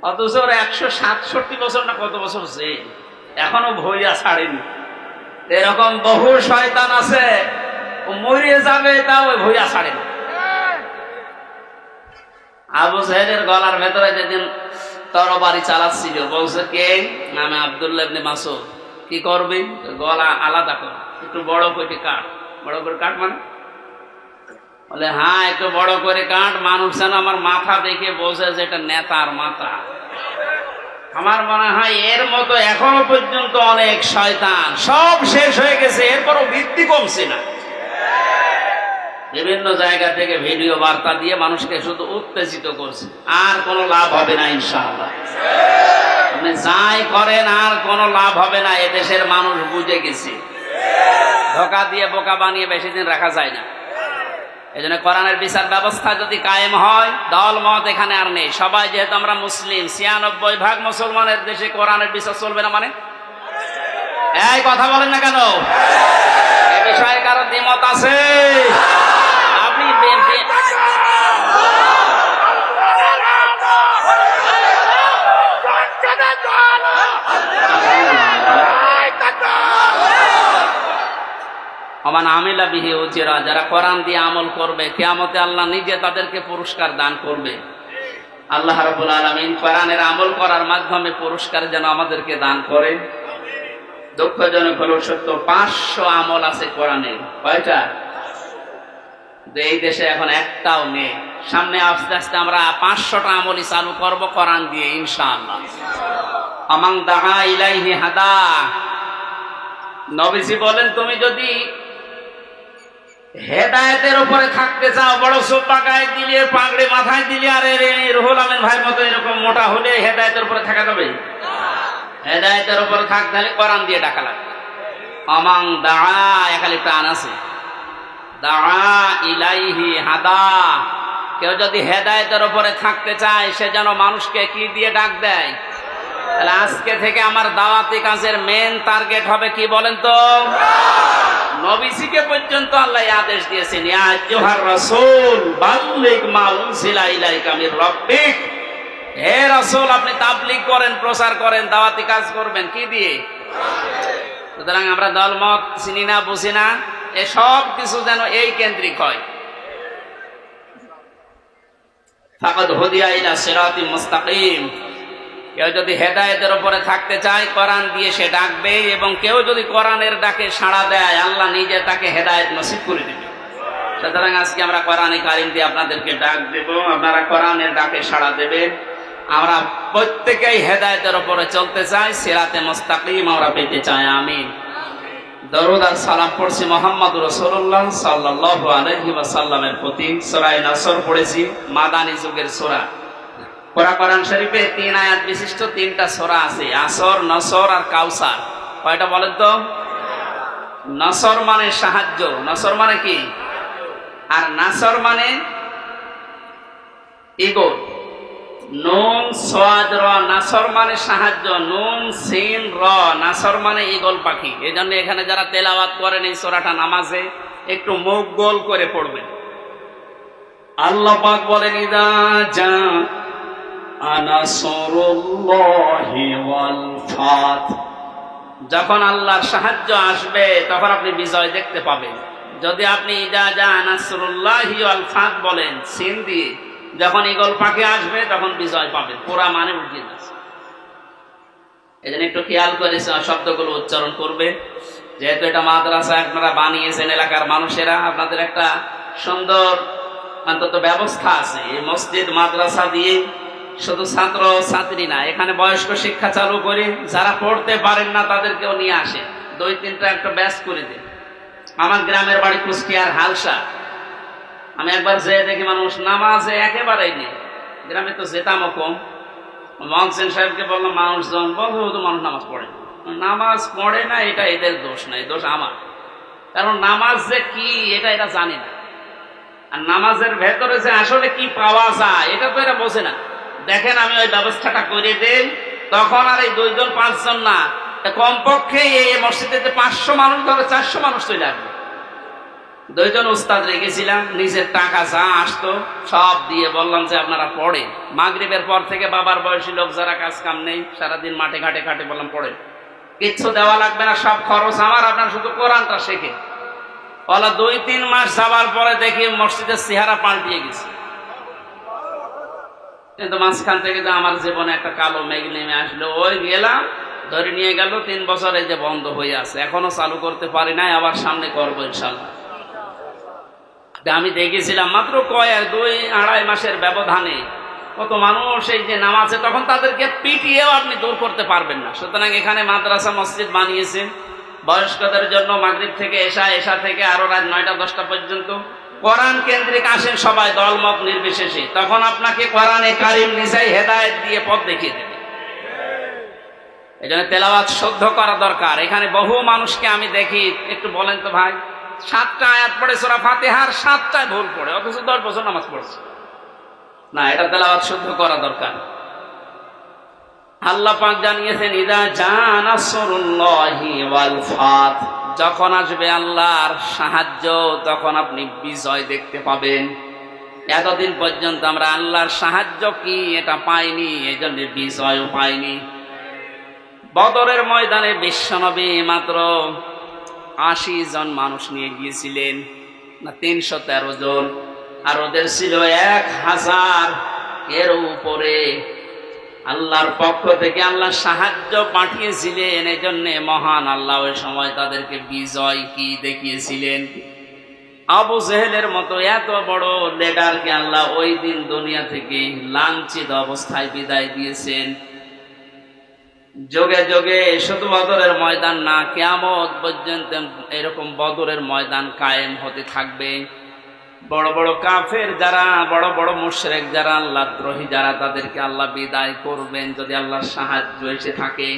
অথচ ওর 167 বছর না কত বছর যে এখনো ভুইয়া ছাড়েনি। এরকম বহু শয়তান আছে, ও মরে যাবে তাও ওই ভুইয়া ছাড়েনি। আবু জাহেলের গলার ভেতরে যেদিন তরবারি চালাচ্ছিল, বলছে কে? নামে আব্দুল্লাহ ইবনে মাসউদ। কি করবি? গলা আলাদা কর, একটু বড় করে কাট। বড় করে কাট মানে? বলে হ্যাঁ একটু বড় করে কাট, মানুষ যেন আমার মাথা দেখে বোঝে যে এটা নেতার মাথা। আমার মনে হয় এর মতো এখনো পর্যন্ত অনেক শয়তান, সব শেষ হয়ে গেছে, এরপরও বৃদ্ধি কমছে না। বিভিন্ন জায়গা থেকে ভিডিও বার্তা দিয়ে মানুষকে শুধু উত্তেজিত করছে, আর কোনো লাভ হবে না ইনশাআল্লাহ। আপনি যাই করেন আর কোনো লাভ হবে না, এদেশের মানুষ বুঝে গেছে। ধোঁকা দিয়ে বোকা বানিয়ে বেশি দিন রাখা যায় না। এই জন্য কোরআনের বিচার ব্যবস্থা যদি কায়েম হয়, দল মত এখানে আর নেই। সবাই যেহেতু আমরা মুসলিম, 96% মুসলমানের দেশে কোরআনের বিচার চলবে না মানে? এই কথা বলেন না কেন? এ বিষয়ে কারো দ্বিমত আছে? আপনি যারা কোরআন দিয়ে আমল করবে, কিয়ামতে আল্লাহ নিজে তাদেরকে পুরস্কার দান করবে। আল্লাহ রাব্বুল আলামিন কোরআনের আমল করার মাধ্যমে পুরস্কার যেন আমাদেরকে দান করে। দুঃখজনক হলো সত্য, 500 আমল আছে কোরআনের। কয়টা? এই দেশে এখন একটাও নেই। সামনে আস্তে আস্তে আমরা 500টা আমলই চালু করব কোরআন দিয়ে ইনশাআল্লাহ। আমান দাআ ইলাইহি হাদা। নবীজি বলেন, তুমি যদি হেদায়েতের উপরে থাকতে চাও, বড় সোপা গায়ে দিলে, পাগড়ি মাথায় দিলে, আর রুহুল আমিন ভাইয়ের মতো এরকম মোটা হলে হেদায়েতের উপরে থাকা যাবে? হেদায়েতের উপরে থাকতে হলে কোরআন দিয়ে ডাকা লাগবে। আমান দাআ, এখানে প্রাণ আছে, দাআ ইলাইহি হাদা। কেউ যদি হেদায়েতের উপরে থাকতে চায়, সে যেন মানুষকে কি দিয়ে ডাক দেয়? তাহলে আজকে থেকে আমার দাওয়াতি কাজের মেন টার্গেট হবে কি বলেন তো? নবীজিকে পর্যন্ত আল্লাহ আদেশ দিয়েছেন, ইয়া আইয়ুহার রাসূল বাল্লিগ মা উনজিলা ইলাইকা মির রাব্বিক। হে রাসূল, আপনি তাবলীগ করেন, প্রচার করেন, দাওয়াতি কাজ করবেন কি দিয়ে? সুতরাং আমরা দলমত চিনি না, বুঝি না, এসব কিছু যেন এই কেন্দ্রিক হয়। ফাকাদ হুদিয়া ইলা সিরাতিল মুস্তাকিম। কেউ যদি হেদায়েতের উপরে থাকতে চায়, কোরআন দিয়ে সে ডাকবে, এবং কেউ যদি কোরআনের ডাকে সাড়া দেয়, আল্লাহ নিজে তাকে হেদায়েত নসিব করে দেবে। সুতরাং আজকে আমরা কোরআনে কারিম দিয়ে আপনাদেরকে ডাক দেব, আপনারা কোরআনের ডাকে সাড়া দেবেন। আমরা প্রত্যেকেই হেদায়েতের উপরে চলতে চাই, সিরাতে মুস্তাকিম আমরা পেতে চাই। আমিন। দরুদ আর সালাম পড়ছি মুহাম্মদুর রাসূলুল্লাহ সাল্লাল্লাহু আলাইহি ওয়াসাল্লামের প্রতি। সূরা নাসর পড়েছি, মাদানী যুগের সূরা। কোরআন শরীফে 3 আয়াত বিশিষ্ট 3টা সূরা আছে, আসর, নসর আর কাউসার। কয়টা বলেন তো? নসর মানে সাহায্য, নসর মানে কি? আর নাসর মানে ইগল। নুন সাদ র, নাসর মানে সাহায্য, নুন সিন র, নাসর মানে ঈগল পাখি। এই জন্য এখানে যারা তেলাওয়াত করেন এই সূরাটা নামাজে, একটু মুখ গোল করে পড়বেন। আল্লাহ পাক বলেন, ইদা জা নাসরুল্লাহি ওয়াল ফাত। যখন আল্লাহর সাহায্য আসবে তখন আপনি বিজয় দেখতে পাবেন। যদি আপনি ইদা জা নাসরুল্লাহি ওয়াল ফাত বলেন সিন দিয়ে, যখন ঈগল পাখি আসবে তখন বিজয় পাবে, পুরা মানে উঠিয়ে যাচ্ছে। এই জন্য একটু খেয়াল করে শব্দগুলো উচ্চারণ করবে। যেহেতু এটা মাদ্রাসা আপনারা বানিয়েছেন, এলাকার মানুষেরা, আপনাদের একটা সুন্দর অন্তত ব্যবস্থা আছে। এই মসজিদ মাদ্রাসা দিয়ে শুধু ছাত্র ছাত্রী না, এখানে বয়স্ক শিক্ষা চালু করে যারা পড়তে পারেন না তাদেরকেও নিয়ে আসে, 2-3টা একটা ব্যাচ করে দেন। আমার গ্রামের বাড়ি কুষ্টিয়ার হালসা। আমি একবার যেয়ে দেখি মানুষ নামাজে একেবারেই নেই। গ্রামে তো যেতামও কম। মহসেন সাহেবকে বললাম, মানুষজন বলতো মানুষ নামাজ পড়ে, নামাজ পড়ে না এটা এদের দোষ না, এই দোষ আমার। কারণ নামাজ যে কি এটা এরা জানে না, আর নামাজের ভেতরে যে আসলে কি পাওয়া যায় এটা তো এরা বোঝে না। দেখেন আমি ওই ব্যবস্থাটা করে দেই, তখন আর এই 2-5 না, কমপক্ষে এই মসজিদে 500 মানুষ, ধরে 400 মানুষ চলে আসবে। 2 উস্তাদ রেখেছিলাম, নিজের টাকা যা আসতো সব দিয়ে বললাম যে আপনারা পড়েন। মাগরিবের পর থেকে বাবার বয়সী লোক যারা কাজ কাম নেই, সারাদিন মাঠে ঘাটে ঘাটে, বললাম পড়েন, কিচ্ছু দেওয়া লাগবে না, সব খরচ আমার, আপনার শুধু কোরআনটা শেখে। বলা 2-3 মাস যাবার পরে দেখি মসজিদের চেহারা পাল্টিয়ে গেছে। কিন্তু মাঝখান থেকে যে আমার জীবনে একটা কালো মেঘ নেমে আসলো, ওই গেলাম, ধরে নিয়ে গেল 3 বছর এই যে বন্ধ হয়ে আছে, এখনো চালু করতে পারি নাই, আবার সামনে করবো ইনশাল্লাহ। আমি দেখেছিলাম মাত্র 2-2.5 মাসের ব্যবধানে কত মানুষ এই যে নামাজে, তখন তাদেরকে পিটিয়েও আপনি দূর করতে পারবেন না। সুতরাং এখানে মাদ্রাসা মসজিদ বানিয়েছে বয়স্কদের জন্য, মাগরিব থেকে এশা, এশা থেকে আরো রাত 9টা-10টা পর্যন্ত কোরআন কেন্দ্রিক আসেন সবাই, দলমত নির্বিশেষে। তখন আপনাকে কোরআনে কারিম নিজেই হেদায়েত দিয়ে পথ দেখিয়ে দেবে। এই জন্য তেলাওয়াত শুদ্ধ করা দরকার। এখানে বহু মানুষকে আমি দেখি, একটু বলেন তো ভাই, 7টা আয়াত পড়ে সূরা ফাতিহার 7টায় ভুল পড়ে, অথচ 10 বছর নামাজ পড়ছে না। এটা তেলাওয়াত শুদ্ধ করা দরকার। আল্লাহ পাক জানিয়েছেন, ইদা জাআ নাসরুল্লাহি ওয়াল ফাত, যখন আসবে আল্লাহর সাহায্য তখন আপনি বিজয় দেখতে পাবেন। এতদিন পর্যন্ত আমরা আল্লাহর সাহায্য কি এটা পাইনি, এই জন্য বিজয়ও পাইনি। বদরের ময়দানে বিশ্বনবী মাত্র 80 জন মানুষ নিয়ে গিয়েছিলেন, না 313 জন, আর ওদের ছিল 1000 এর উপরে। আল্লাহর পক্ষ থেকে আল্লাহ সাহায্য পাঠিয়েছিলেন, এই জন্য মহান আল্লাহ ওই সময় তাদেরকে বিজয় কি দেখিয়েছিলেন। আবু জেহেলের মতো এত বড় লিডারকে আল্লাহ ওই দিন দুনিয়া থেকে লাঞ্ছিত অবস্থায় বিদায় দিয়েছেন। যোগে যোগে শুধু বদরের ময়দান না, কিয়ামত পর্যন্ত এরকম বদরের ময়দান কায়েম হতে থাকবে। বড় বড় কাফের যারা, বড় বড় মুশরিক যারা, আল্লাহ দ্রোহী যারা, তাদেরকে আল্লাহ বিদায় করবেন যদি আল্লাহর সাহায্য এসে থাকে।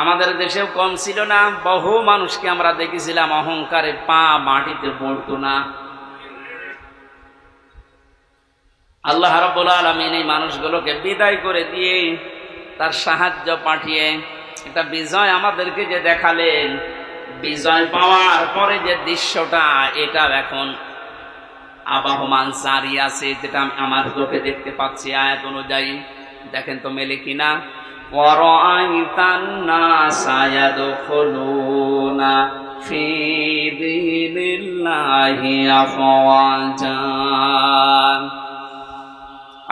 আমাদের দেশেও কম ছিল না, বহু মানুষকে আমরা দেখেছিলাম অহংকারে পা মাটিতে পড়তো না। আল্লাহ রাব্বুল আলামিন এই মানুষগুলোকে বিদায় করে দিয়ে তার সাহায্য পাঠিয়ে একটা বিজয় আমাদেরকে যে দেখালেন, বিজয় পাওয়ার পরে যে দৃশ্যটা, এটা এখন আবাহমান জারি আছে, যেটা আমার চোখে দেখতে পাচ্ছি আয়াত অনুযায়ী। দেখেন তো মেলে কিনা। ওয়ারাআইতান নাসা ইয়াদখুলুনা ফি দীনিল্লাহি আফওয়াজা,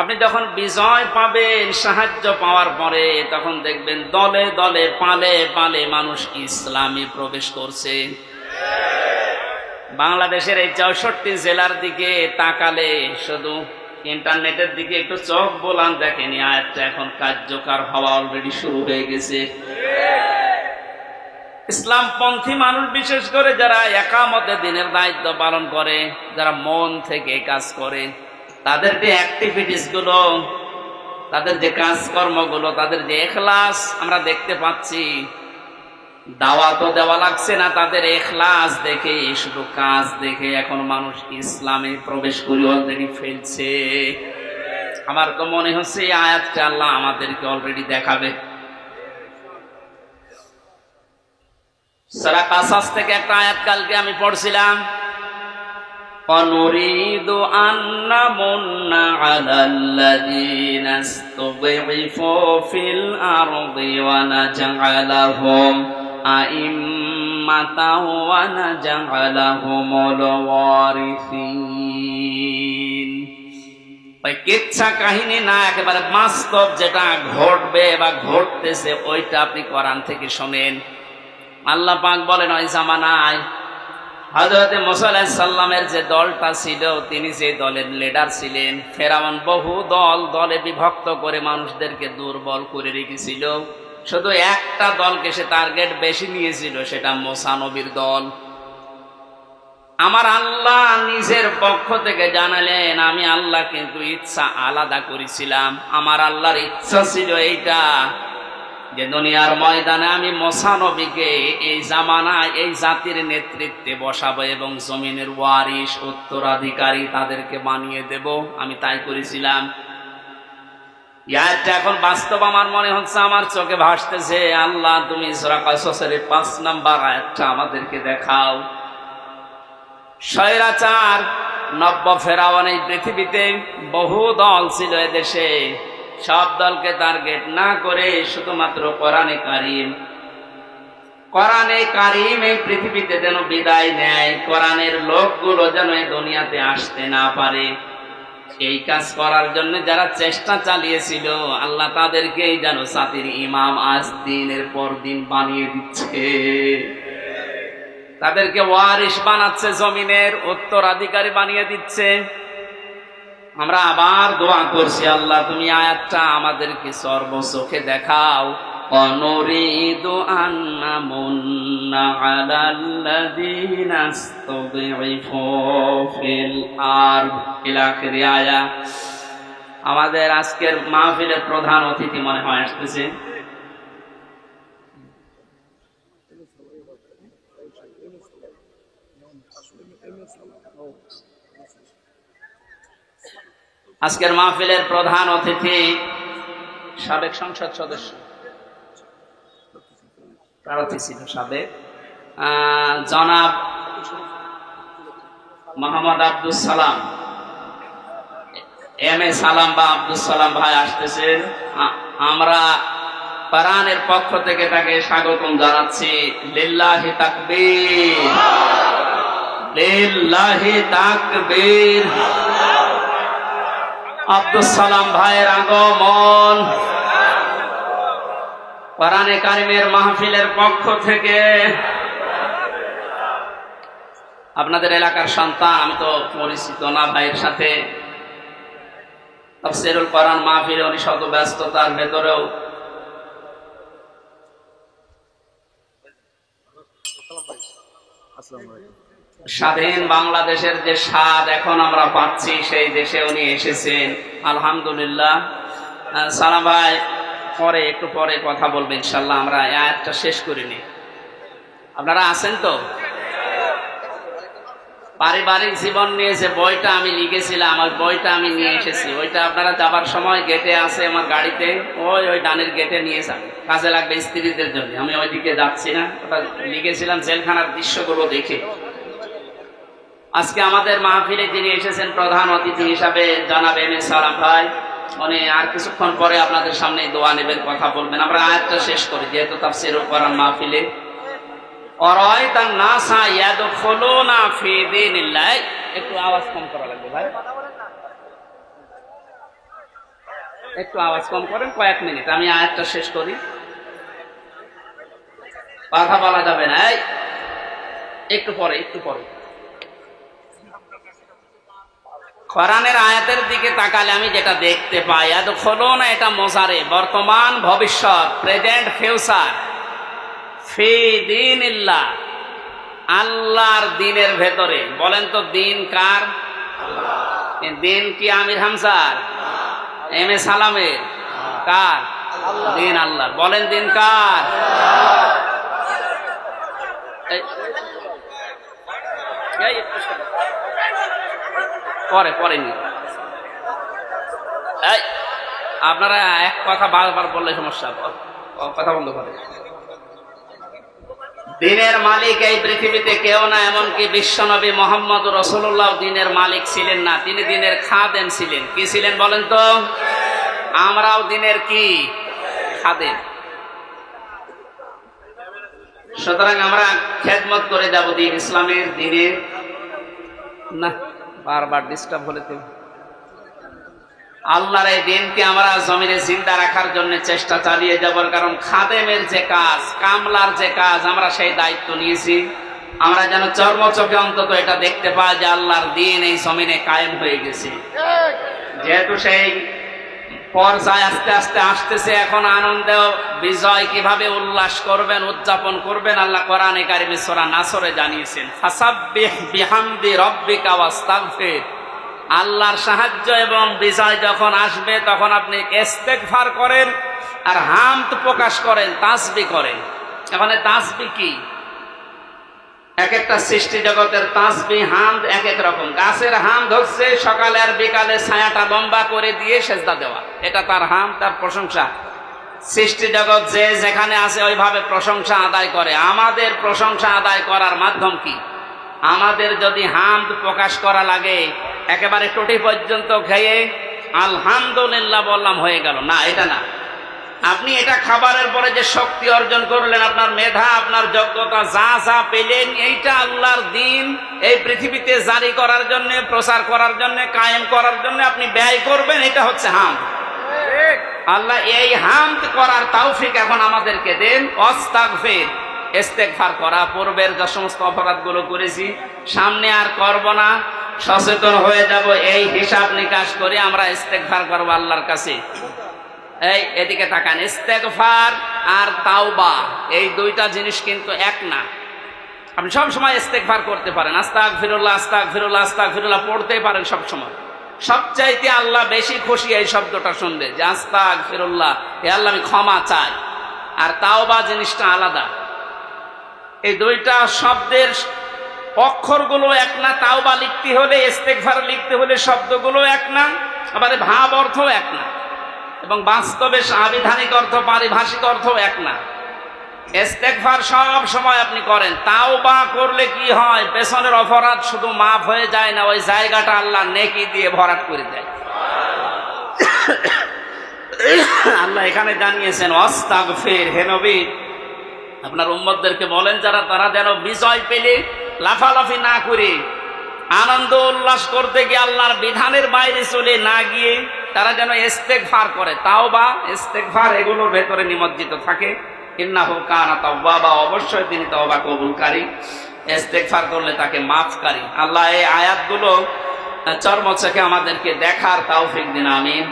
আপনি যখন বিজয় পাবেন সাহায্য পাওয়ার পরে, তখন দেখবেন দলে দলে, পালে পালে মানুষ ইসলামে প্রবেশ করছে। বাংলাদেশের এই 64 জেলার দিকে তাকালে, শুধু ইন্টারনেটের দিকে একটু চোখ বোলান, দেখেনি আয়াতটা এখন কার্যকর হওয়া অলরেডি শুরু হয়ে গেছে। ইসলামপন্থী মানুষ, বিশেষ করে যারা একামতে দিনের দায়িত্ব পালন করে, যারা মন থেকে কাজ করে, তাদের যে অ্যাক্টিভিটিস গুলো, তাদের যে কাজকর্মগুলো, তাদের যে ইখলাস আমরা দেখতে পাচ্ছি। দাওয়াতও দেওয়া লাগছে না, তাদের ইখলাস দেখে, শুধু কাজ দেখে এখন মানুষ ইসলামে প্রবেশ করে অলরেডি ফেলছে। আমার তো মনে হচ্ছে এই আয়াতটা আল্লাহ আমাদেরকে অলরেডি দেখাবে। সূরা কাসাস থেকে একটা আয়াত কালকে আমি পড়ছিলাম, وَنُرِيدُ أَن نَّمُنَّ عَلَى الَّذِينَ اسْتُضْعِفُوا فِي الْأَرْضِ وَنَجْعَلَهُمْ أَئِمَّةً وَنَجْعَلَهُمُ الْوَارِثِينَ। ওই কিচ্ছা কাহিনী না, একেবারে বাস্তব যেটা ঘটবে বা ঘটতেছে ওইটা আপনি কোরআন থেকে শোনেন। আল্লাহ পাক বলেন ওই জামানায় হযরত মুসা আলাইহিস সালামের যে দলটা ছিল, তিনি যে দলের লিডার ছিলেন, ফেরাউন বহু দলে বিভক্ত করে মানুষদেরকে দুর্বল করে রেখেছিল। শুধু একটা দলকে সে টার্গেট বেশি নিয়েছিল, সেটা মুসা নবীর দল। আমার আল্লাহ নিজের পক্ষ থেকে জানালেন, আমি আল্লাহ কিন্তু ইচ্ছা আলাদা করেছিলাম। আমার আল্লাহর ইচ্ছা ছিল এইটা যে দুনিয়ার ময়দানে আমি মুসা নবীকে এই জামানায় এই জাতির নেতৃত্বে বসাবো এবং জমিনের ওয়ারিশ উত্তরাধিকারী তাদেরকে বানিয়ে দেব। আমি তাই করেছিলাম। ইয়াটা এখন বাস্তব আমার মনে হচ্ছে, আমার চোখে ভাসতেছে। আল্লাহ তুমি সূরা কাসসের 5 নাম্বার আয়াতটা আমাদেরকে দেখাও। স্বৈরাচার নব্য ফেরাউন এই পৃথিবীতে বহু দল ছিল এদেশে, সব দলকে টার্গেট না করে শুধুমাত্র কোরআনে কারিম এই পৃথিবীতে যেন বিদায় নেয়, কোরআনের লোকগুলো যেন এই দুনিয়াতে আসতে না পারে, এই কাজ করার জন্য যারা চেষ্টা চালিয়েছিল, আল্লাহ তাদেরকেই যেন জাতির ইমাম আজ দিনের পর দিন বানিয়ে দিচ্ছে, তাদেরকে ওয়ারিশ বানাচ্ছে, জমিনের উত্তরাধিকারী বানিয়ে দিচ্ছে। আমরা আবার দোয়া করছি, আল্লাহ তুমি আয়াতটা আমাদেরকে সর্বচোখে দেখাও। অনুরিদু আন্না মুন্না আলাল্লাযীনা ইসতুযইফু ফিল আরদ ইলা আখির আয়াত। আমাদের আজকের মাহফিলের প্রধান অতিথি মনে হয় আসতেছে। আজকের মাহফিলের প্রধান অতিথি সাবেক সংসদ সদস্য, প্রার্থী ছিল সাবেক, জনাব মোহাম্মদ আব্দুল সালাম, এম.এ. সালাম বা আব্দুল সালাম ভাই আসতেছেন। আমরা কোরআনের পক্ষ থেকে তাকে স্বাগতম জানাচ্ছি। লিল্লাহি তাকবীর, লিল্লাহি তাকবীর। আব্দুল সালাম ভাইয়ের আগমন কোরআনে কারিমের মাহফিলের পক্ষ থেকে। আপনাদের এলাকার সন্তান, আমি তো পরিচিত না ভাইয়ের সাথে। তাফসীরুল কোরআন মাহফিলে উনি শত ব্যস্ততার ভেতরেও স্বাধীন বাংলাদেশের যে স্বাদ এখন আমরা পাচ্ছি, সেই দেশে উনি এসেছেন, আলহামদুলিল্লাহ। সালাম ভাই একটু পরে কথা বলবেন ইনশাল্লাহ। আমরা আয়াতটা শেষ করিনি, আপনারা আছেন তো? পারিবারিক জীবন নিয়ে যে বইটা আমি লিখেছিলাম, ওই বইটা আমি নিয়ে এসেছি। ওইটা আপনারা যাবার সময় গেটে আছে আমার গাড়িতে, ওই ডানের গেটে নিয়ে যান, কাজে লাগবে স্ত্রীদের জন্য। আমি ওইদিকে যাচ্ছি না, ওটা লিখেছিলাম জেলখানার দৃশ্যগুলো দেখে। আজকে আমাদের মাহফিলে যিনি এসেছেন প্রধান অতিথি হিসাবে জনাব এম.এ. সালাম ভাই, উনি আর কিছুক্ষণ পরে আপনাদের সামনে দোয়া নেবেন, কথা বলবেন। আমরা আয়াতটা শেষ করি, যেহেতু তাফসীরুল কোরআন মাহফিলে। অরায়তান নাসা ইয়াদখুলুনা ফি দীনিল্লাহ। একটু আওয়াজ কম করা লাগবে ভাই, একটু আওয়াজ কম করেন, কয়েক মিনিট আমি আয়াতটা শেষ করি, কথা বলা যাবে না। একটু পরে কোরআনের আয়াতের দিকে তাকালে আমি যেটা দেখতে পাই, ইয়াদখুলুনা এটা মোজারে, বর্তমান ভবিষ্যৎ, প্রেজেন্ট ফিউচার। ফি দীনিল্লাহ, আল্লাহর দিনের ভেতরে। বলেন তো দিন কার? দিন কি আমির হামজার, এম.এ. সালামের? কার? দিন আল্লাহর। বলেন দিন কার? পরে নি আপনারা এক কথা বারবার বললে সমস্যা, কথা বন্ধ করে। দিনের মালিক এই পৃথিবীতে কেউ না, এমনকি বিশ্বনবী মুহাম্মদ রাসূলুল্লাহ দিনের মালিক ছিলেন না, তিনি দিনের খাদেম ছিলেন। কি ছিলেন বলেন তো? আমরাও দিনের কি? খাদেম। সুতরাং আমরা খেদমত করে যাব দিন ইসলামের, দিনের। না বারবার ডিস্টার্ব হলে তো আল্লাহর এই দিনকে আমরা জমিনে জিন্দা রাখার জন্য চেষ্টা চালিয়ে যাবার, কারণ খাদেমের যে কাজ, কামলার যে কাজ, আমরা সেই দায়িত্ব নিয়েছি। আমরা যেন চর্মচোখে অন্তত এটা দেখতে পাই যে আল্লাহর দিন এই জমিনে কায়েম হয়ে গেছে। যেহেতু সেই পর্যায়ে আস্তে আস্তে আসতেছে, এখন আনন্দ বিজয় কিভাবে উল্লাস করবেন, উদযাপন করবেন, আল্লাহ কোরআনে কারিমে সূরা নাসরে জানিয়েছেন, ফাসাব্বিহ বিহামদি রাব্বিকা ওয়াস্তাগফির। আল্লাহর সাহায্য এবং বিজয় যখন আসবে তখন আপনি ইস্তেগফার করেন আর হামদ প্রকাশ করেন, তাসবিহ করেন। এখানে তাসবিহ কি? এক একটা সৃষ্টি জগতের তাসবিহ হামদ এক এক রকম। গাছের হামদ হচ্ছে সকালে আর বিকালে ছায়াটা লম্বা করে দিয়ে সেজদা দেওয়া, এটা তার হামদ, তার প্রশংসা। সৃষ্টি জগৎ যে যেখানে আছে ওইভাবে প্রশংসা আদায় করে। আমাদের প্রশংসা আদায় করার মাধ্যম কি? আমাদের যদি হামদ প্রকাশ করা লাগে একেবারে টুটি পর্যন্ত খেয়ে আলহামদুলিল্লাহ বললাম হয়ে গেল না, এটা না। আপনি এটা খাবারের পরে যে শক্তি অর্জন করলেন, আপনার মেধা, আপনার যোগ্যতা, যা যা পেলেন, এইটা আল্লাহর দিন এই পৃথিবীতে জারি করার জন্য, প্রচার করার জন্য, কায়েম করার জন্য আপনি ব্যয় করবেন, এটা হচ্ছে হামদ। আল্লাহ এই হামদ করার তৌফিক এখন আমাদেরকে দেন। আস্তাগফির, ইস্তেগফার করা, পূর্বের যে সমস্ত অপরাধগুলো করেছি সামনে আর করব না, সচেতন হয়ে যাব, এই হিসাব নিকাশ করে আমরা ইস্তেগফার করব আল্লাহর কাছে। এই এদিকে তাকান, ইস্তেগফার আর তাওবা এই দুইটা জিনিস কিন্তু এক না। আপনি সব সময় ইস্তেগফার করতে পারেন, আস্তাগফিরুল্লাহ আস্তাগফিরুল্লাহ আস্তাগফিরুল্লাহ পড়তে পারেন সব সময়। সবচাইতে আল্লাহ বেশি খুশি এই শব্দটা শুনলে, যে আস্তাগফিরুল্লাহ, হে আল্লাহ আমি ক্ষমা চাই। আর তাওবা জিনিসটা আলাদা। এই দুইটা শব্দের অক্ষরগুলো এক না। তাওবা লিখতে হলে, ইস্তেগফার লিখতে হলে শব্দগুলো এক না, আবার ভাব অর্থ এক না, এবং বাস্তবে সাংবিধানিক অর্থ, পারিভাষিক অর্থ এক না। ইস্তেগফার সব সময় আপনি করেন, তাওবা করলে কি হয়? পেছনের অপরাধ শুধু মাফ হয়ে যায় না, ওই জায়গাটা আল্লাহ নেকি দিয়ে ভরাট করে দেয়। আল্লাহ এখানে জানিয়েছেন আস্তাগফির, হে নবী আপনার উম্মতদেরকে বলেন যারা তারা যেন বিজয় পেলে লাফালাফি না করে, আনন্দ উল্লাস করতে গিয়ে আল্লাহর বিধানের বাইরে চলে না গিয়ে তারা যেন ইস্তেগফার করে। তাওবা, ইস্তেগফার এগুলোর ভেতরে নিমজ্জিত থাকে। ইন্নাহু কানা তাওয়াবা, অবশ্যই তিনি তওবা কবুলকারী। ইস্তেগফার করলে তাকে মাফকারী। আল্লাহ এই আয়াতগুলো চর্মচোখে আমাদেরকে দেখার তৌফিক দিন, আমিন।